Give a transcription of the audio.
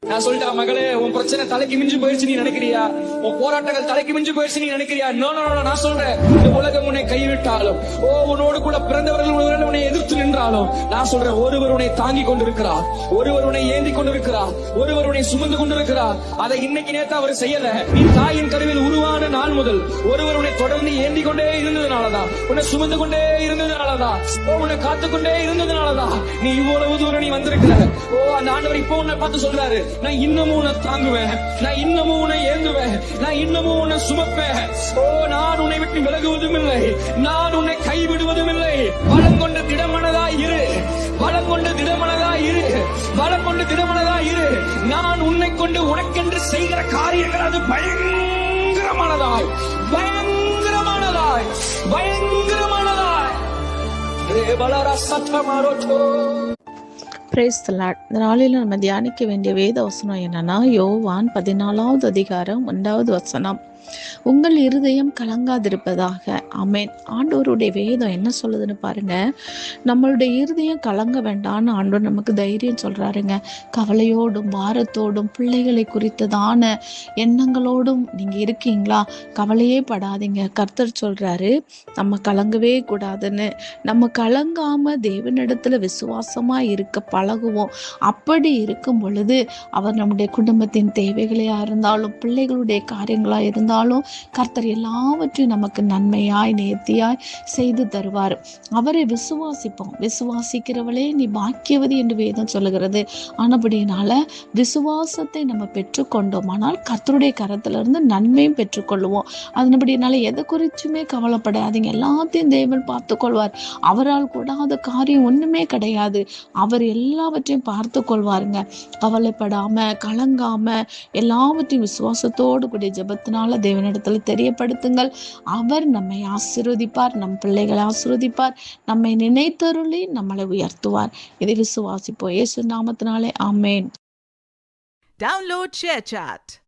நான் சொல்லிட்டேன், மகளே, உன் பிரச்சனை தலைக்கு மிஞ்சி போயிடுச்சு நீ நினைக்கிறியா? உன் போராட்டங்கள் தலைக்கு மிஞ்சி போயிடுச்சு நீ நினைக்கிறியா? நோ நோ நோ, நான் சொல்றேன், இந்த உலகம் உன்னை கைவிட்டாலும், உன்னோடு கூட பிறந்தவர்கள் உன்னை எதிர்த்து நின்றாலும், நான் சொல்றேன், ஒருவர் உன்னை தாங்கி கொண்டிருக்கிறார், ஒருவர் உன்னை ஏந்தி கொண்டிருக்கிறார், ஒருவர் உன்னை சுமந்து கொண்டிருக்கிறார். அதை இன்னைக்கு நேத்து அவர் செய்யல. நீ தாயின் கருவில் உருவான நாள் முதல் ஒருவர் உன்னை தொடர்ந்து ஏந்தி கொண்டே இருந்ததுனாலதான், உன்னை சுமந்து கொண்டே இருந்ததுனாலதான், உன்னை காத்துக்கொண்டே இருந்ததுனாலதான் நீ இவ்வளவு தூரம் நீ வந்திருக்கிற. அந்த ஆண்டவர் இப்போ உன்னை பார்த்து சொல்றாரு, நான் இன்னமும் உன்னை தாங்குவேன், நான் இன்னமும் உன்னை ஏந்துவேன், நான் இன்னமும் உன்னை சுமப்பேன். நான் உன்னை விட்டு விலகுவதும் இல்லை, நான் உன்னை கைவிடுவதும் இல்லை. பலம் கொண்ட திடமனதாய் இரு, பலம் கொண்டு திடமனதாய் இரு, பலம் கொண்டு திடமனதாய் இரு. நான் உன்னை கொண்டு உனக்கென்று செய்கிற காரியங்கள் அது பயங்கரமானதாய், பயங்கரமானதாய், பயங்கரமானதாய். Praise the Lord. இந்த நாளில் நம்ம தியானிக்க வேண்டிய வேத வசனம் என்னன்னா, யோவான் 14வது அதிகாரம் 1வது வசனம். உங்கள் இருதயம் கலங்காதிருப்பதாக. ஆமென். ஆண்டவருடைய வேதம் என்ன சொல்லுதுன்னு பாருங்க. நம்மளுடைய இருதயம் கலங்க வேண்டாம்னு ஆண்டவர் நமக்கு தைரியம் சொல்றாருங்க. கவலையோடும் பாரத்தோடும் பிள்ளைகளை குறித்ததான எண்ணங்களோடும் நீங்க இருக்கீங்களா? கவலையே படாதீங்க. கர்த்தர் சொல்றாரு, நம்ம கலங்கவே கூடாதுன்னு. நம்ம கலங்காம தேவனிடத்துல விசுவாசமா இருக்க பழகுவோம். அப்படி இருக்கும் பொழுது அவர் நம்முடைய குடும்பத்தின் தேவைகளையா இருந்தாலும், பிள்ளைகளுடைய காரியங்களா இருந்தாலும், கர்த்தர் எல்லாவற்றையும் நமக்கு நன்மையாய் நேர்த்தியாய் செய்து தருவார். அவரை விசுவாசிப்போம். விசுவாசிக்கிறவளே நீ பாக்கியவதி என்று வேதம் சொல்லுகிறது. ஆனபடினால விசுவாசத்தை நம்ம பெற்றுக்கொண்டோம், ஆனால் கர்த்தருடைய கரத்திலிருந்து நன்மையும் பெற்றுக்கொள்வோம். அதன்படினால எதை குறிச்சுமே கவலைப்படாதீங்க. எல்லாத்தையும் தேவன் பார்த்து கொள்வார். அவரால் கூடாத காரியம் ஒண்ணுமே கிடையாது. அவர் எல்லாவற்றையும் பார்த்து கொள்வாருங்க. கவலைப்படாம கலங்காம எல்லாவற்றையும் விசுவாசத்தோடு கூடிய ஜெபத்தினால தேவனிடத்துல தெரியப்படுத்துங்கள். அவர் நம்மை ஆசீர்வதிப்பார், நம் பிள்ளைகளை ஆசீர்வதிப்பார், நம்மை நினைத்தருளி நம்மளை உயர்த்துவார். இதை விசுவாசிப்போம். இயேசு நாமத்தினாலே ஆமென். Download ShareChat.